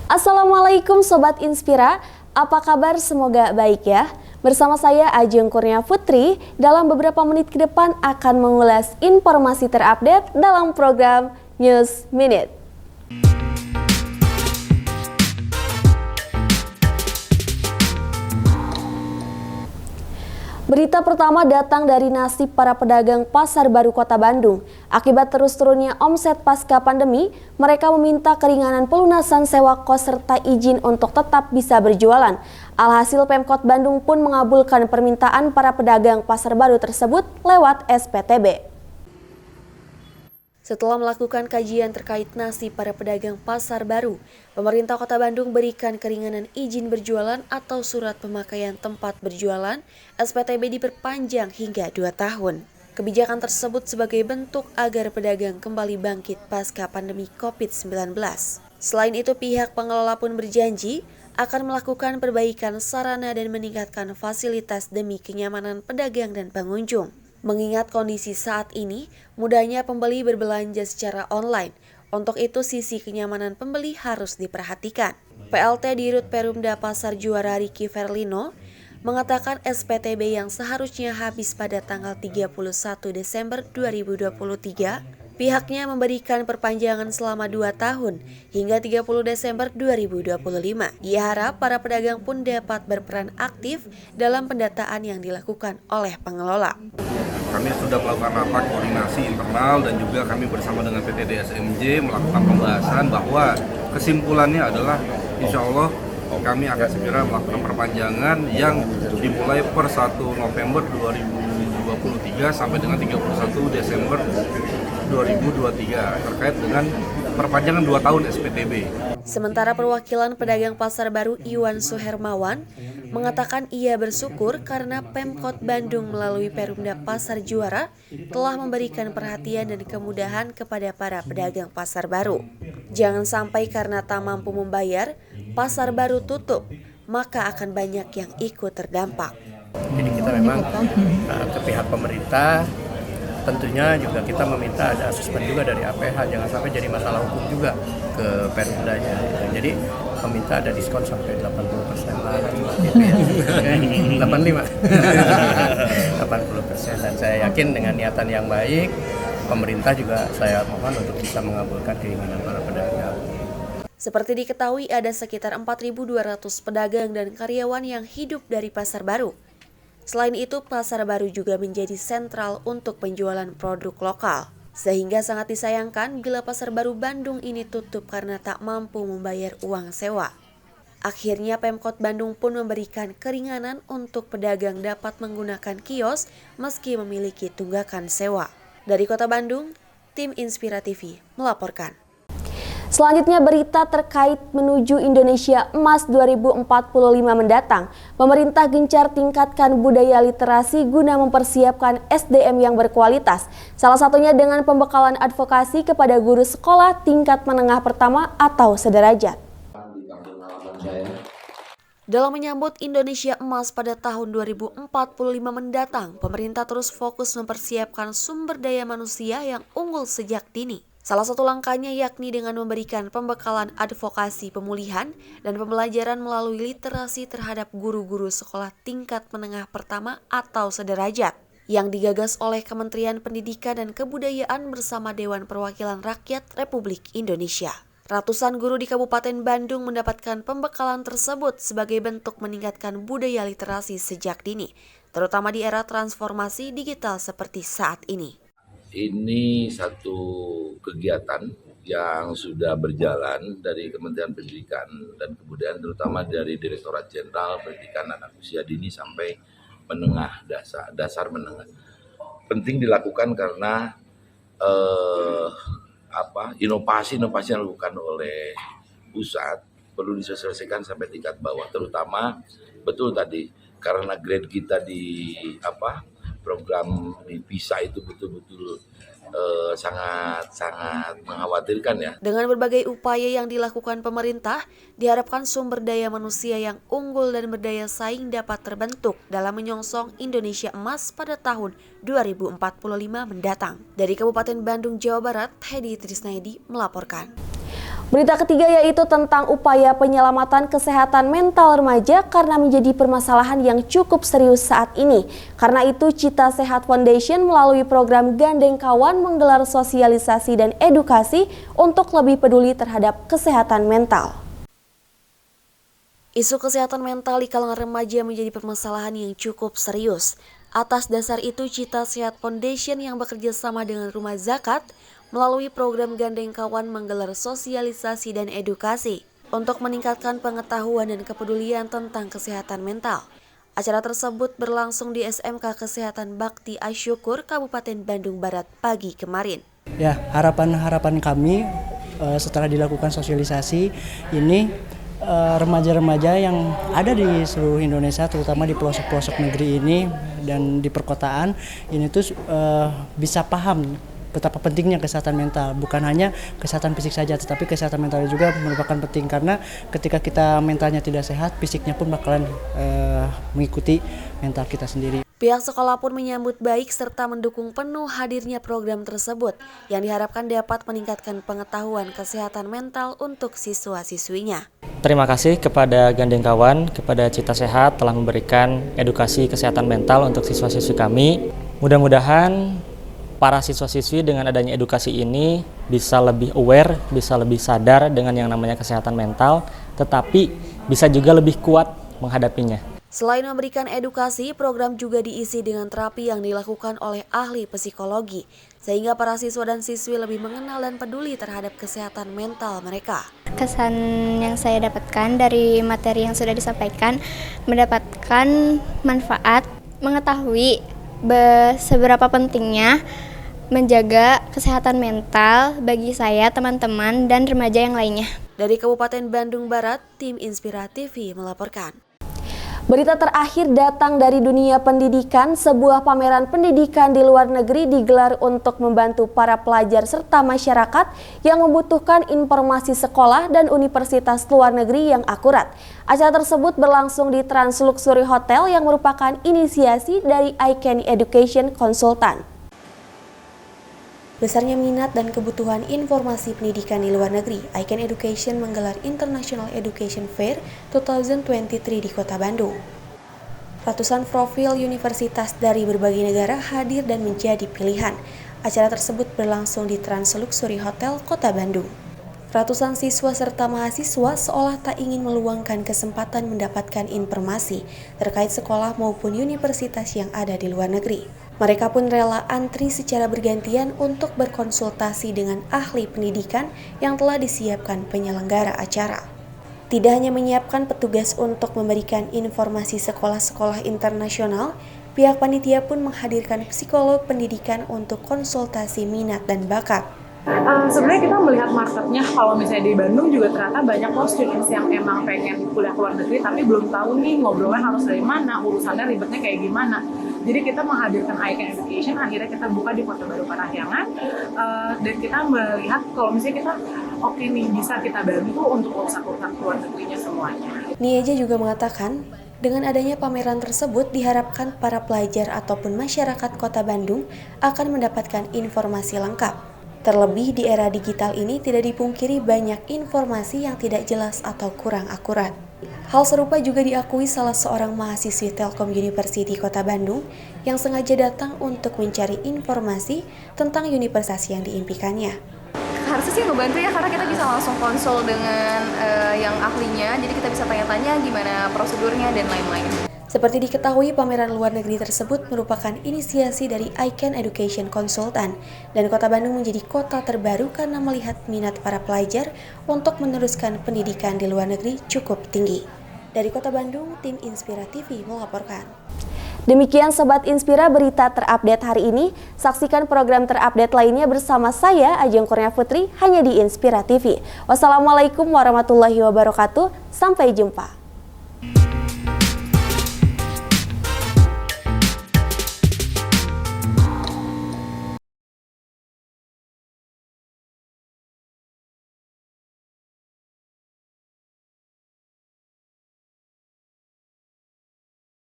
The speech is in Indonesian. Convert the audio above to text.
Assalamualaikum Sobat Inspira, apa kabar? Semoga baik ya. Bersama saya Ajeng Kurnia Putri, dalam beberapa menit ke depan akan mengulas informasi terupdate dalam program News Minute. Berita pertama datang dari nasib para pedagang Pasar Baru Kota Bandung. Akibat terus turunnya omset pasca pandemi, mereka meminta keringanan pelunasan sewa kos serta izin untuk tetap bisa berjualan. Alhasil Pemkot Bandung pun mengabulkan permintaan para pedagang Pasar Baru tersebut lewat SPTB. Setelah melakukan kajian terkait nasib para pedagang Pasar Baru, pemerintah Kota Bandung berikan keringanan izin berjualan atau surat pemakaian tempat berjualan SPTB diperpanjang hingga 2 tahun. Kebijakan tersebut sebagai bentuk agar pedagang kembali bangkit pasca pandemi COVID-19. Selain itu, pihak pengelola pun berjanji akan melakukan perbaikan sarana dan meningkatkan fasilitas demi kenyamanan pedagang dan pengunjung. Mengingat kondisi saat ini, mudahnya pembeli berbelanja secara online. Untuk itu, sisi kenyamanan pembeli harus diperhatikan. PLT Dirut Perumda Pasar Juara Riki Verlino mengatakan SPTB yang seharusnya habis pada tanggal 31 Desember 2023, pihaknya memberikan perpanjangan selama 2 tahun hingga 30 Desember 2025. Ia harap para pedagang pun dapat berperan aktif dalam pendataan yang dilakukan oleh pengelola. Kami sudah melakukan rapat koordinasi internal dan juga kami bersama dengan PT DSMJ melakukan pembahasan bahwa kesimpulannya adalah insya Allah kami akan segera melakukan perpanjangan yang dimulai per 1 November 2023 sampai dengan 31 Desember 2023 terkait dengan perpanjangan 2 tahun SPTB. Sementara perwakilan pedagang Pasar Baru Iwan Suhermawan mengatakan ia bersyukur karena Pemkot Bandung melalui Perumda Pasar Juara telah memberikan perhatian dan kemudahan kepada para pedagang Pasar Baru. Jangan sampai karena tak mampu membayar, Pasar Baru tutup, maka akan banyak yang ikut terdampak. Jadi kita memang ke pihak pemerintah, tentunya juga kita meminta ada asesmen juga dari APH, jangan sampai jadi masalah hukum juga ke Perumdanya. Jadi meminta ada diskon sampai 80% lah, gitu ya. 85, 80%. Dan saya yakin dengan niatan yang baik, pemerintah juga saya mohon untuk bisa mengabulkan keinginan para pedagang. Seperti diketahui ada sekitar 4.200 pedagang dan karyawan yang hidup dari Pasar Baru. Selain itu, Pasar Baru juga menjadi sentral untuk penjualan produk lokal. Sehingga sangat disayangkan bila Pasar Baru Bandung ini tutup karena tak mampu membayar uang sewa. Akhirnya Pemkot Bandung pun memberikan keringanan untuk pedagang dapat menggunakan kios meski memiliki tunggakan sewa. Dari Kota Bandung, tim Inspira TV melaporkan. Selanjutnya berita terkait menuju Indonesia Emas 2045 mendatang. Pemerintah gencar tingkatkan budaya literasi guna mempersiapkan SDM yang berkualitas. Salah satunya dengan pembekalan advokasi kepada guru sekolah tingkat menengah pertama atau sederajat. Dalam menyambut Indonesia Emas pada tahun 2045 mendatang, pemerintah terus fokus mempersiapkan sumber daya manusia yang unggul sejak dini. Salah satu langkahnya yakni dengan memberikan pembekalan advokasi pemulihan dan pembelajaran melalui literasi terhadap guru-guru sekolah tingkat menengah pertama atau sederajat yang digagas oleh Kementerian Pendidikan dan Kebudayaan bersama Dewan Perwakilan Rakyat Republik Indonesia. Ratusan guru di Kabupaten Bandung mendapatkan pembekalan tersebut sebagai bentuk meningkatkan budaya literasi sejak dini, terutama di era transformasi digital seperti saat ini. Ini satu kegiatan yang sudah berjalan dari Kementerian Pendidikan dan Kebudayaan, terutama dari Direktorat Jenderal Pendidikan Anak Usia Dini sampai menengah, dasar menengah. Penting dilakukan karena inovasi-inovasi yang dilakukan oleh pusat perlu disosialisasikan sampai tingkat bawah, terutama betul tadi karena grade kita di program di PISA itu betul-betul sangat mengkhawatirkan ya. Dengan berbagai upaya yang dilakukan pemerintah, diharapkan sumber daya manusia yang unggul dan berdaya saing dapat terbentuk dalam menyongsong Indonesia Emas pada tahun 2045 mendatang. Dari Kabupaten Bandung, Jawa Barat, Hedi Trisnaedi melaporkan. Berita ketiga yaitu tentang upaya penyelamatan kesehatan mental remaja karena menjadi permasalahan yang cukup serius saat ini. Karena itu Cita Sehat Foundation melalui program Gandeng Kawan menggelar sosialisasi dan edukasi untuk lebih peduli terhadap kesehatan mental. Isu kesehatan mental di kalangan remaja menjadi permasalahan yang cukup serius. Atas dasar itu Cita Sehat Foundation yang bekerja sama dengan Rumah Zakat melalui program Gandeng Kawan menggelar sosialisasi dan edukasi untuk meningkatkan pengetahuan dan kepedulian tentang kesehatan mental. Acara tersebut berlangsung di SMK Kesehatan Bakti Asyukur, Kabupaten Bandung Barat pagi kemarin. Ya, harapan kami setelah dilakukan sosialisasi ini remaja-remaja yang ada di seluruh Indonesia, terutama di pelosok-pelosok negeri ini dan di perkotaan, ini tuh bisa paham betapa pentingnya kesehatan mental. Bukan hanya kesehatan fisik saja, tetapi kesehatan mental juga merupakan penting karena ketika kita mentalnya tidak sehat, fisiknya pun bakalan mengikuti mental kita sendiri. Pihak sekolah pun menyambut baik serta mendukung penuh hadirnya program tersebut yang diharapkan dapat meningkatkan pengetahuan kesehatan mental untuk siswa-siswinya. Terima kasih kepada Gandeng Kawan, kepada Cita Sehat telah memberikan edukasi kesehatan mental untuk siswa-siswi kami. Mudah-mudahan para siswa-siswi dengan adanya edukasi ini bisa lebih aware, bisa lebih sadar dengan yang namanya kesehatan mental, tetapi bisa juga lebih kuat menghadapinya. Selain memberikan edukasi, program juga diisi dengan terapi yang dilakukan oleh ahli psikologi, sehingga para siswa dan siswi lebih mengenal dan peduli terhadap kesehatan mental mereka. Kesan yang saya dapatkan dari materi yang sudah disampaikan, mendapatkan manfaat, mengetahui seberapa pentingnya menjaga kesehatan mental bagi saya, teman-teman, dan remaja yang lainnya. Dari Kabupaten Bandung Barat, tim Inspira TV melaporkan. Berita terakhir datang dari dunia pendidikan. Sebuah pameran pendidikan di luar negeri digelar untuk membantu para pelajar serta masyarakat yang membutuhkan informasi sekolah dan universitas luar negeri yang akurat. Acara tersebut berlangsung di Trans Luxury Hotel yang merupakan inisiasi dari Icon Education Consultant. Besarnya minat dan kebutuhan informasi pendidikan di luar negeri, Icon Education menggelar International Education Fair 2023 di Kota Bandung. Ratusan profil universitas dari berbagai negara hadir dan menjadi pilihan. Acara tersebut berlangsung di Trans Luxury Hotel, Kota Bandung. Ratusan siswa serta mahasiswa seolah tak ingin meluangkan kesempatan mendapatkan informasi terkait sekolah maupun universitas yang ada di luar negeri. Mereka pun rela antri secara bergantian untuk berkonsultasi dengan ahli pendidikan yang telah disiapkan penyelenggara acara. Tidak hanya menyiapkan petugas untuk memberikan informasi sekolah-sekolah internasional, pihak panitia pun menghadirkan psikolog pendidikan untuk konsultasi minat dan bakat. Sebenarnya kita melihat marketnya, kalau misalnya di Bandung juga ternyata banyak loh students yang emang pengen kuliah ke luar negeri tapi belum tahu nih ngobrolnya harus dari mana, urusannya ribetnya kayak gimana. Jadi kita menghadirkan Icon Education, akhirnya kita buka di Kota Baru Parahyangan, dan kita melihat kalau misalnya kita oke nih bisa kita bantu untuk urusan-urusan luar negerinya semuanya. Nieja juga mengatakan, dengan adanya pameran tersebut diharapkan para pelajar ataupun masyarakat Kota Bandung akan mendapatkan informasi lengkap. Terlebih di era digital ini tidak dipungkiri banyak informasi yang tidak jelas atau kurang akurat. Hal serupa juga diakui salah seorang mahasiswi Telkom University Kota Bandung yang sengaja datang untuk mencari informasi tentang universitas yang diimpikannya. Harusnya sih ngebantu ya, karena kita bisa langsung konsul dengan yang ahlinya, jadi kita bisa tanya-tanya gimana prosedurnya dan lain-lain. Seperti diketahui, pameran luar negeri tersebut merupakan inisiasi dari Icon Education Consultant dan Kota Bandung menjadi kota terbaru karena melihat minat para pelajar untuk meneruskan pendidikan di luar negeri cukup tinggi. Dari Kota Bandung, tim Inspira TV melaporkan. Demikian Sobat Inspira berita terupdate hari ini. Saksikan program terupdate lainnya bersama saya, Ajeng Kurnia Putri, hanya di Inspira TV. Wassalamualaikum warahmatullahi wabarakatuh. Sampai jumpa.